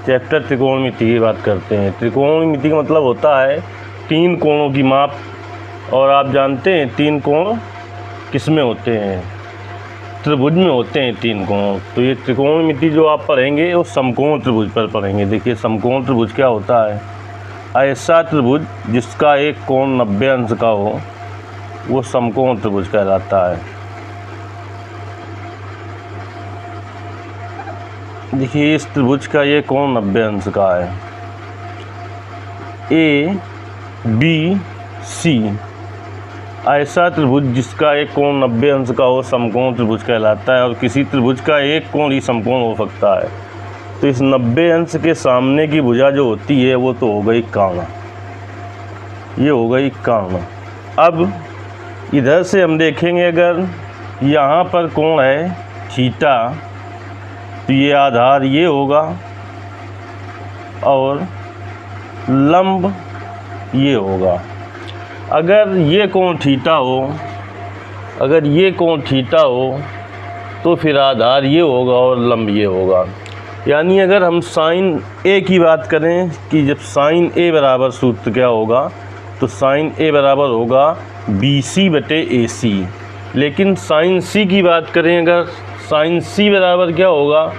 Chapter त्रिकोणमिति की बात करते हैं। त्रिकोणमिति का मतलब होता है तीन कोणों की माप। और आप जानते हैं तीन कोण किस में होते हैं? त्रिभुज में होते हैं तीन कोण। तो ये त्रिकोणमिति जो आप पढ़ेंगे वो समकोण त्रिभुज पर पढ़ेंगे। देखिए समकोण त्रिभुज क्या होता है? ऐसा त्रिभुज जिसका एक कोण 90 अंश का हो वो समकोण त्रिभुज कहलाता है। देखिए इस त्रिभुज का ये कोण 90 अंश का है। ए बी सी, ऐसा त्रिभुज जिसका एक कोण 90 अंश का हो समकोण त्रिभुज कहलाता है। और किसी त्रिभुज का एक कोण ही समकोण हो सकता है। तो इस 90 अंश के सामने की भुजा जो होती है वो तो हो गई कर्ण, ये हो गई कर्ण। अब इधर से हम देखेंगे, अगर यहाँ पर कोण है थीटा तो ये आधार ये होगा और लंब ये होगा। अगर ये कोण थीटा हो, अगर ये कोण थीटा हो तो फिर आधार ये होगा और लंब ये होगा। यानी अगर हम साइन ए की बात करें कि जब साइन ए बराबर सूत्र क्या होगा, तो साइन ए बराबर होगा BC बटे AC। लेकिन साइन सी की बात करें, अगर साइन सी बराबर क्या होगा,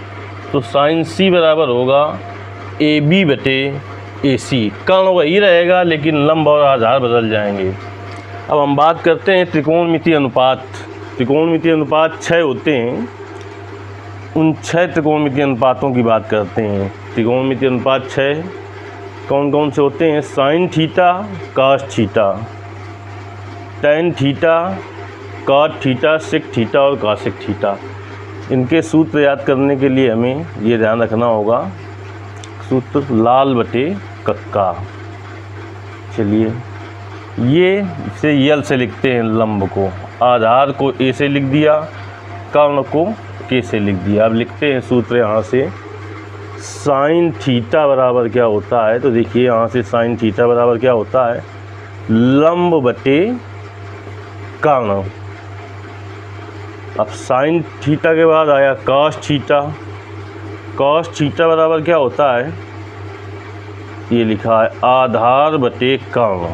तो साइन सी बराबर होगा AB बटे AC। कर्ण वही रहेगा लेकिन लंब और आधार बदल जाएंगे। अब हम बात करते हैं त्रिकोणमिति अनुपात। त्रिकोणमिति अनुपात 6 होते हैं। उन 6 त्रिकोणमिति अनुपातों की बात करते हैं। त्रिकोणमिति अनुपात 6 कौन कौन से होते हैं? Sine theta, cos theta, tan theta, cot theta, sec theta और कॉसेक थीटा। इनके सूत्र याद करने के लिए हमें ये ध्यान रखना होगा, सूत्र लाल बटे कक्का। चलिए ये इसे यल से लिखते हैं लंब को, आधार को ए से लिख दिया, कर्ण को के से लिख दिया। अब लिखते हैं सूत्र यहाँ से। साइन थीटा बराबर क्या होता है? तो देखिए यहाँ से साइन थीटा बराबर क्या होता है? लंब बटे कर्ण। अब साइन थीटा के बाद आया कॉस थीटा। कॉस थीटा बराबर क्या होता है? ये लिखा है आधार बटे कर्ण,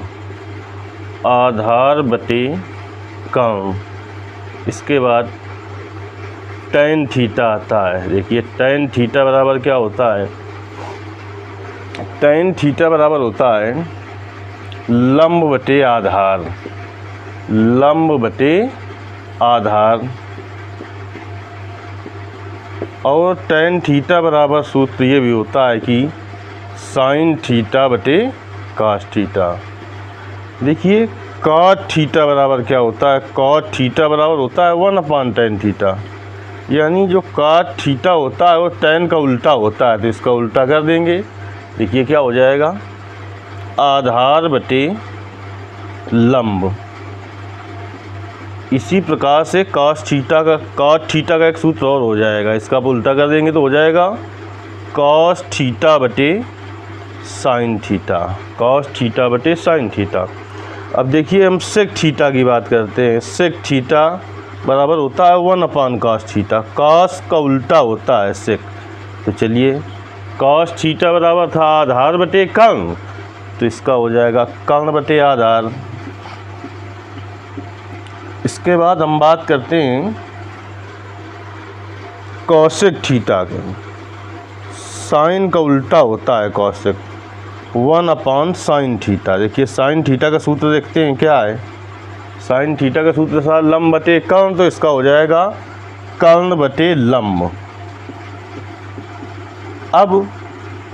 आधार बटे कर्ण। इसके बाद टैन थीटा आता है। देखिए टैन थीटा बराबर क्या होता है? टैन थीटा बराबर होता है लंब बटे आधार, लंब बटे आधार। और टैन थीटा बराबर सूत्र ये भी होता है कि साइन थीटा बटे कास थीटा। देखिए कॉट थीटा बराबर क्या होता है? कॉट थीटा बराबर होता है 1/tan थीटा। यानी जो कॉट थीटा होता है वो टैन का उल्टा होता है, तो इसका उल्टा कर देंगे। देखिए क्या हो जाएगा? आधार बटे लंब। इसी प्रकार से कॉस थीटा का, कॉट थीटा का एक सूत्र और हो जाएगा, इसका आप उल्टा कर देंगे तो हो जाएगा कॉस थीटा बटे साइन थीटा, कॉस थीटा बटे साइन थीटा। अब देखिए हम सेक थीटा की बात करते हैं। सेक थीटा बराबर होता है 1/cos थीटा। कॉस का उल्टा होता है सेक। तो चलिए कॉस थीटा बराबर था आधार बटे कर्ण, तो इसका हो जाएगा कर्ण बटे आधार। इसके बाद हम बात करते हैं कॉसेक थीटा के। साइन का उल्टा होता है कॉसेक, 1/sin थीटा। देखिए साइन थीटा का सूत्र देखते हैं क्या है? साइन थीटा का सूत्र था लंब बटे कर्ण, तो इसका हो जाएगा कर्ण बटे लंब। अब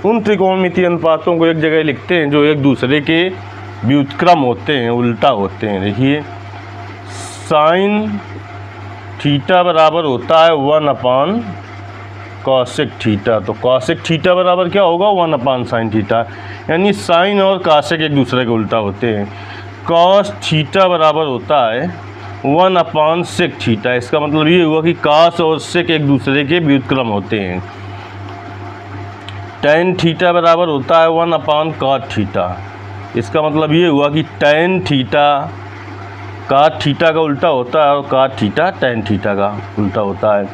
उन त्रिकोणमिति अनुपातों को एक जगह लिखते हैं जो एक दूसरे के व्युत्क्रम होते हैं, उल्टा होते हैं। देखिए साइन थीटा बराबर होता है 1/cosec थीटा। तो cosec थीटा बराबर क्या होगा? 1/sin theta. यानी साइन और cosec एक दूसरे के उल्टा होते हैं। cos थीटा बराबर होता है 1/sec थीटा। इसका मतलब ये हुआ कि cos और sec एक दूसरे के व्युत्क्रम होते हैं। tan थीटा बराबर होता है 1/cot थीटा। इसका मतलब ये हुआ कि tan थीटा cot थीटा का उल्टा होता है और cot थीटा tan थीटा का उल्टा होता है।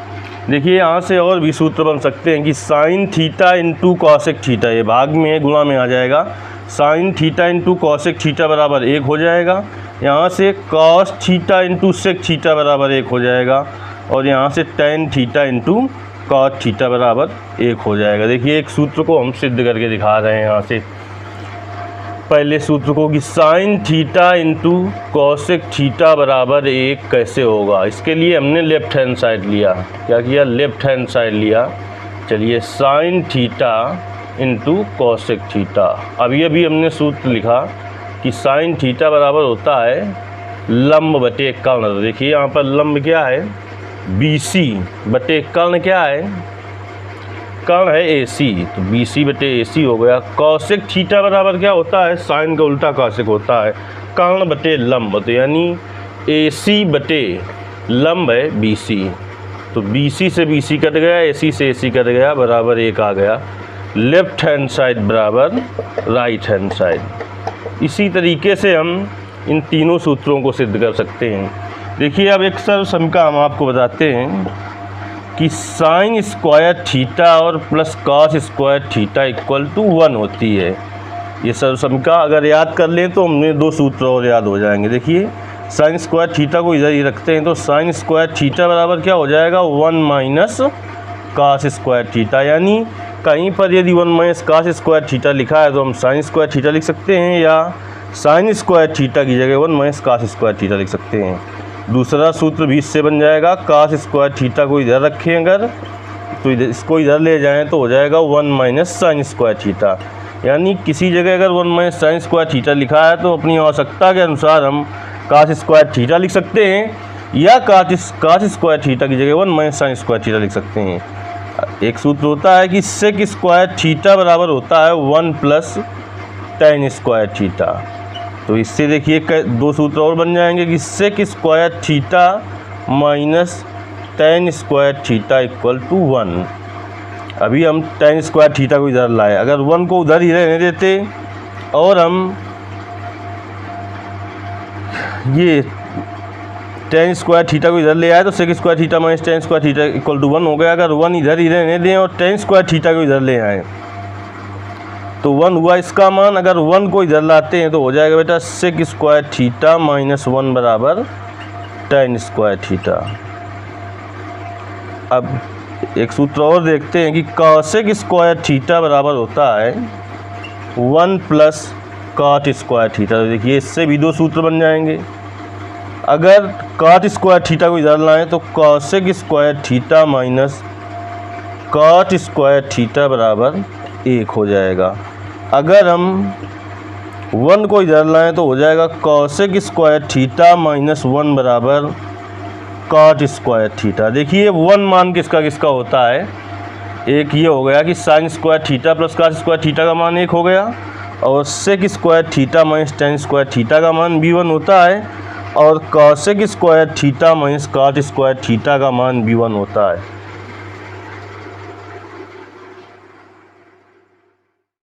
देखिए यहाँ से और भी सूत्र बन सकते हैं कि sine theta into cosec theta, ये भाग में है, गुणा में आ जाएगा। Sine theta into cosec theta बराबर 1 हो जाएगा। यहाँ से cos theta into sec theta बराबर 1 हो जाएगा। और यहाँ से tan theta into cot theta बराबर 1 हो जाएगा। देखिए एक सूत्र को हम सिद्ध करके दिखा रहे हैं यहाँ से। पहले सूत्र को कि sine theta into cosec theta बराबर 1 कैसे होगा, इसके लिए हमने लेफ्ट हैंड साइड लिया। क्या किया? लेफ्ट हैंड साइड लिया। चलिए sign theta into cosec theta. अभी हमने सूत्र लिखा कि साइन थीटा बराबर होता है लंब बटे कर्ण। देखिए यहाँ पर लंब क्या है? BC बटे कर्ण क्या है? कर्ण है AC, तो BC बटे AC हो गया। कॉसेक थीटा बराबर क्या होता है? साइन का उल्टा कॉसेक होता है, कर्ण बटे लंब, तो यानी AC बटे लंब है BC, तो BC से BC कट गया, AC से AC कट गया, बराबर 1 आ गया। लेफ्ट हैंड साइड बराबर राइट हैंड साइड। इसी तरीके से हम इन तीनों सूत्रों को सिद्ध कर सकते हैं। देखिए अब एक सरल समीकरण हम आपको बताते हैं कि साइन स्क्वायर थीटा और plus cos square theta equal to 1 होती है। ये सरल समीकरण अगर याद कर लें तो हमें 2 सूत्र और याद हो जाएंगे। देखिए साइन स्क्वायर थीटा को इधर ही रखते हैं, तो साइन स्क्वायर थीटा बराबर क्या हो जाएगा? 1 माइनस कॉस स्क्वायर थीटा। यानी कहीं पर यदि 1 माइनस कॉस स्क्वायर थीटा लिखा है तो हम साइन स्क्वायर थीटा लिख सकते हैं, या साइन स्क्वायर थीटा की जगह 1 माइनस कॉस स्क्वायर थीटा लिख सकते हैं। दूसरा सूत्र भी इससे बन जाएगा, कॉस स्क्वायर थीटा को इधर रखें अगर, तो इसको इधर ले जाएं तो हो जाएगा 1 माइनस साइन स्क्वायर थीटा। यानी किसी जगह अगर 1 माइनस साइन स्क्वायर थीटा लिखा है तो अपनी आवश्यकता के अनुसार हम कॉस स्क्वायर थीटा लिख सकते हैं, या कॉस स्क्वायर थीटा की जगह 1 माइनस साइन स्क्वायर थीटा लिख सकते हैं। एक सूत्र होता है कि सेक स्क्वायर थीटा बराबर होता है 1 प्लस टेन स्क्वायर थीटा। तो इससे देखिए 2 सूत्र और बन जाएंगे कि sec square theta minus tan square theta equal to 1। अभी हम टेन स्क्वायर थीटा को इधर लाए, अगर 1 को उधर ही रहने देते और हम ये टेन स्क्वायर थीटा को इधर ले आए तो sec square theta minus tan square theta equal to 1 हो गया। अगर 1 इधर ही रहने दें और टेन स्क्वायर थीटा को इधर ले आए तो 1 हुआ इसका मान। अगर 1 को इधर लाते हैं तो हो जाएगा बेटा सेक स्क्वायर थीटा माइनस 1 बराबर टेन स्क्वायर थीटा। अब एक सूत्र और देखते हैं कि कॉसेक स्क्वायर थीटा बराबर होता है 1 प्लस कॉट स्क्वायर थीटा। तो देखिए इससे भी 2 सूत्र बन जाएंगे। अगर कॉट स्क्वायर थीटा को इधर लाएं तो cosec square theta minus cot square theta बराबर 1 हो जाएगा। अगर हम 1 को इधर लाएं तो हो जाएगा कॉसेक स्क्वायर थीटा माइनस 1 बराबर कॉट स्क्वायर थीटा। देखिए 1 मान किसका किसका होता है? एक ये हो गया कि sine square theta plus cot square theta का मान 1 हो गया, और sec square theta minus tan square theta का मान भी 1 होता है, और cosec square theta minus cot square theta का मान भी 1 होता है।